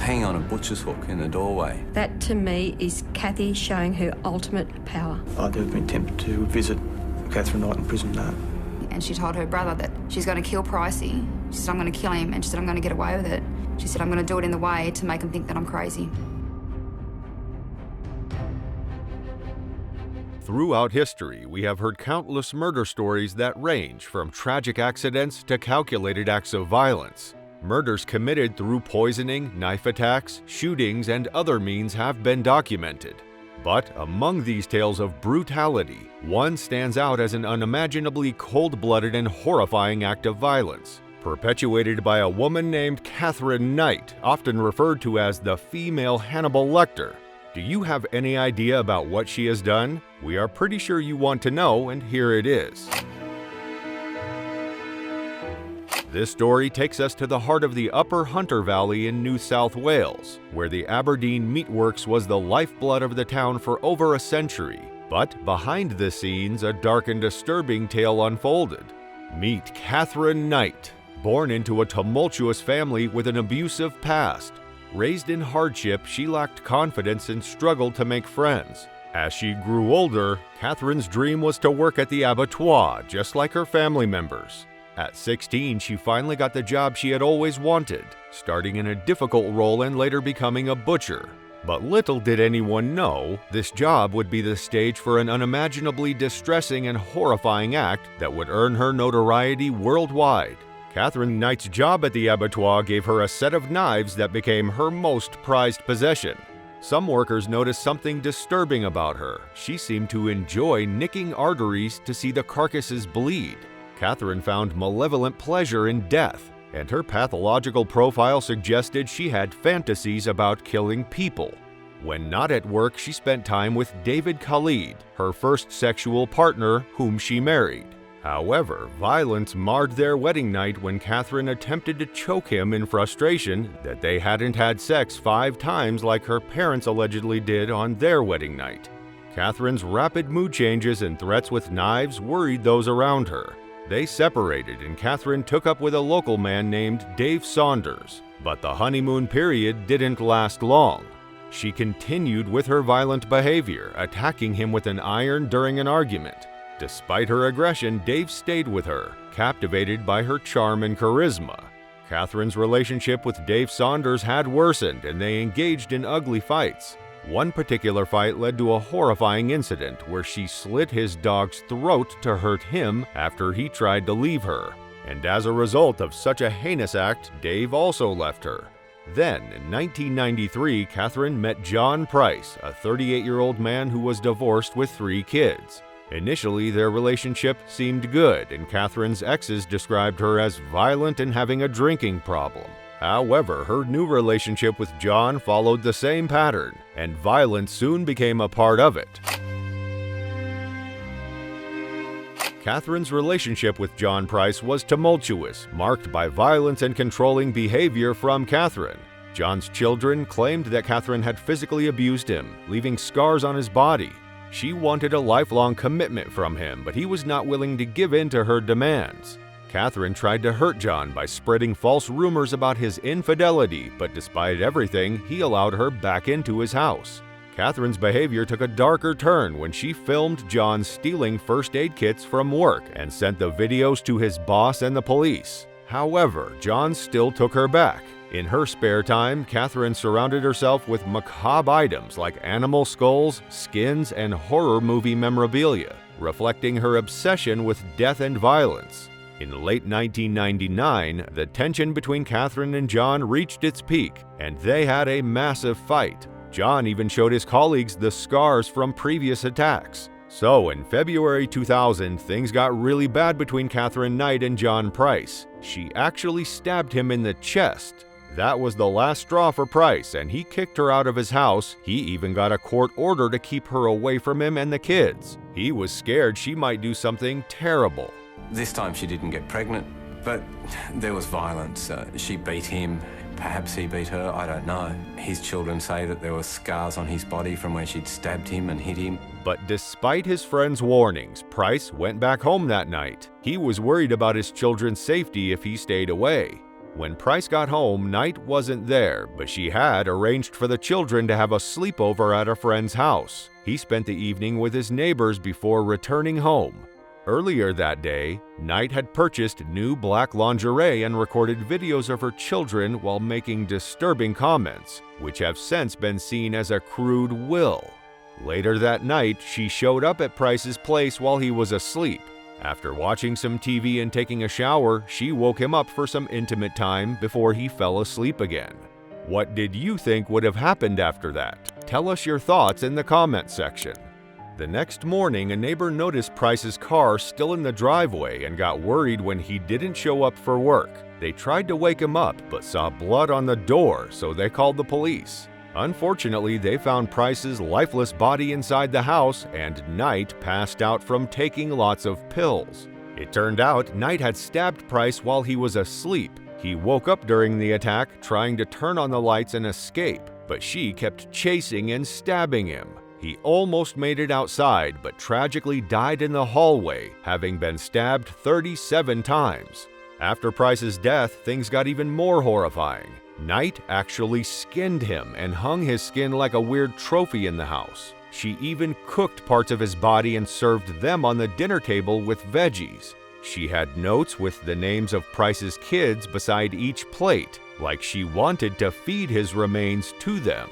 hanging on a butcher's hook in the doorway. That, to me, is Kathy showing her ultimate power. I'd have been tempted to visit Katherine Knight in prison that. And she told her brother that she's going to kill Pricey. She said, I'm going to kill him, and she said, I'm going to get away with it. She said, I'm going to do it in the way to make him think that I'm crazy. Throughout history, we have heard countless murder stories that range from tragic accidents to calculated acts of violence. Murders committed through poisoning, knife attacks, shootings, and other means have been documented. But among these tales of brutality, one stands out as an unimaginably cold-blooded and horrifying act of violence, perpetuated by a woman named Katherine Knight, often referred to as the female Hannibal Lecter. Do you have any idea about what she has done? We are pretty sure you want to know, and here it is. This story takes us to the heart of the Upper Hunter Valley in New South Wales, where the Aberdeen Meatworks was the lifeblood of the town for over a century. But behind the scenes, a dark and disturbing tale unfolded. Meet Katherine Knight, born into a tumultuous family with an abusive past. Raised in hardship, she lacked confidence and struggled to make friends. As she grew older, Katherine's dream was to work at the abattoir, just like her family members. At 16, she finally got the job she had always wanted, starting in a difficult role and later becoming a butcher. But little did anyone know, this job would be the stage for an unimaginably distressing and horrifying act that would earn her notoriety worldwide. Katherine Knight's job at the abattoir gave her a set of knives that became her most prized possession. Some workers noticed something disturbing about her. She seemed to enjoy nicking arteries to see the carcasses bleed. Katherine found malevolent pleasure in death, and her pathological profile suggested she had fantasies about killing people. When not at work, she spent time with David Khalid, her first sexual partner, whom she married. However, violence marred their wedding night when Katherine attempted to choke him in frustration that they hadn't had sex 5 times like her parents allegedly did on their wedding night. Katherine's rapid mood changes and threats with knives worried those around her. They separated and Katherine took up with a local man named Dave Saunders, but the honeymoon period didn't last long. She continued with her violent behavior, attacking him with an iron during an argument. Despite her aggression, Dave stayed with her, captivated by her charm and charisma. Katherine's relationship with Dave Saunders had worsened and they engaged in ugly fights. One particular fight led to a horrifying incident where she slit his dog's throat to hurt him after he tried to leave her. And as a result of such a heinous act, Dave also left her. Then, in 1993, Katherine met John Price, a 38-year-old man who was divorced with 3 kids. Initially, their relationship seemed good, and Katherine's exes described her as violent and having a drinking problem. However, her new relationship with John followed the same pattern, and violence soon became a part of it. Katherine's relationship with John Price was tumultuous, marked by violence and controlling behavior from Katherine. John's children claimed that Katherine had physically abused him, leaving scars on his body. She wanted a lifelong commitment from him, but he was not willing to give in to her demands. Katherine tried to hurt John by spreading false rumors about his infidelity, but despite everything, he allowed her back into his house. Katherine's behavior took a darker turn when she filmed John stealing first aid kits from work and sent the videos to his boss and the police. However, John still took her back. In her spare time, Katherine surrounded herself with macabre items like animal skulls, skins, and horror movie memorabilia, reflecting her obsession with death and violence. In late 1999, the tension between Katherine and John reached its peak, and they had a massive fight. John even showed his colleagues the scars from previous attacks. So in February 2000, things got really bad between Katherine Knight and John Price. She actually stabbed him in the chest. That was the last straw for Price, and he kicked her out of his house. He even got a court order to keep her away from him and the kids. He was scared she might do something terrible. This time she didn't get pregnant, but there was violence. She beat him, perhaps he beat her, I don't know. His children say that there were scars on his body from where she'd stabbed him and hit him. But despite his friends' warnings, Price went back home that night. He was worried about his children's safety if he stayed away. When Price got home, Knight wasn't there, but she had arranged for the children to have a sleepover at a friend's house. He spent the evening with his neighbors before returning home. Earlier that day, Knight had purchased new black lingerie and recorded videos of her children while making disturbing comments, which have since been seen as a crude will. Later that night, she showed up at Price's place while he was asleep. After watching some TV and taking a shower, she woke him up for some intimate time before he fell asleep again. What did you think would have happened after that? Tell us your thoughts in the comment section. The next morning, a neighbor noticed Price's car still in the driveway and got worried when he didn't show up for work. They tried to wake him up but saw blood on the door, so they called the police. Unfortunately, they found Price's lifeless body inside the house, and Knight passed out from taking lots of pills. It turned out Knight had stabbed Price while he was asleep. He woke up during the attack, trying to turn on the lights and escape, but she kept chasing and stabbing him. He almost made it outside, but tragically died in the hallway, having been stabbed 37 times. After Price's death, things got even more horrifying. Knight actually skinned him and hung his skin like a weird trophy in the house. She even cooked parts of his body and served them on the dinner table with veggies. She had notes with the names of Price's kids beside each plate, like she wanted to feed his remains to them.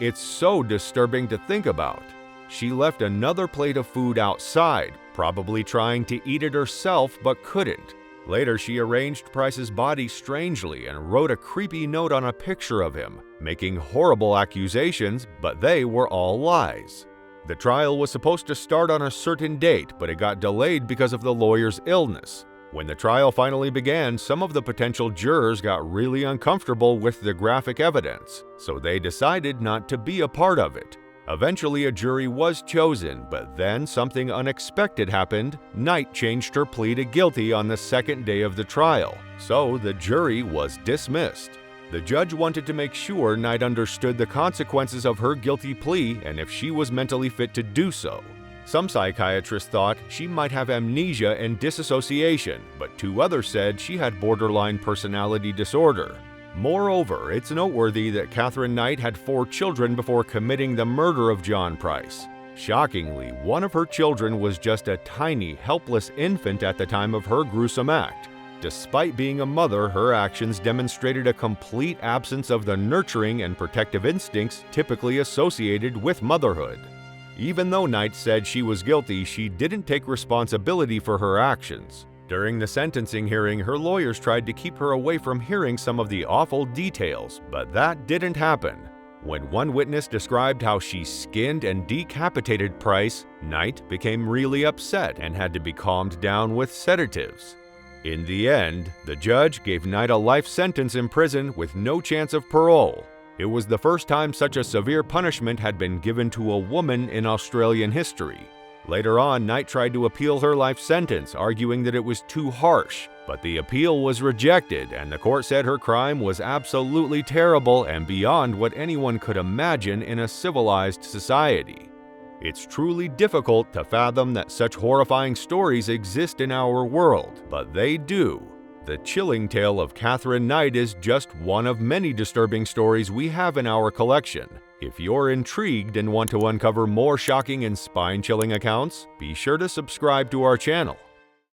It's so disturbing to think about. She left another plate of food outside, probably trying to eat it herself but couldn't. Later, she arranged Price's body strangely and wrote a creepy note on a picture of him, making horrible accusations, but they were all lies. The trial was supposed to start on a certain date, but it got delayed because of the lawyer's illness. When the trial finally began, some of the potential jurors got really uncomfortable with the graphic evidence, so they decided not to be a part of it. Eventually, a jury was chosen, but then something unexpected happened. Knight changed her plea to guilty on the second day of the trial, so the jury was dismissed. The judge wanted to make sure Knight understood the consequences of her guilty plea and if she was mentally fit to do so. Some psychiatrists thought she might have amnesia and disassociation, but 2 others said she had borderline personality disorder. Moreover, it's noteworthy that Katherine Knight had 4 children before committing the murder of John Price. Shockingly, one of her children was just a tiny, helpless infant at the time of her gruesome act. Despite being a mother, her actions demonstrated a complete absence of the nurturing and protective instincts typically associated with motherhood. Even though Knight said she was guilty, she didn't take responsibility for her actions. During the sentencing hearing, her lawyers tried to keep her away from hearing some of the awful details, but that didn't happen. When one witness described how she skinned and decapitated Price, Knight became really upset and had to be calmed down with sedatives. In the end, the judge gave Knight a life sentence in prison with no chance of parole. It was the first time such a severe punishment had been given to a woman in Australian history. Later on, Knight tried to appeal her life sentence, arguing that it was too harsh, but the appeal was rejected, and the court said her crime was absolutely terrible and beyond what anyone could imagine in a civilized society. It's truly difficult to fathom that such horrifying stories exist in our world, but they do. The chilling tale of Katherine Knight is just one of many disturbing stories we have in our collection. If you're intrigued and want to uncover more shocking and spine-chilling accounts, be sure to subscribe to our channel.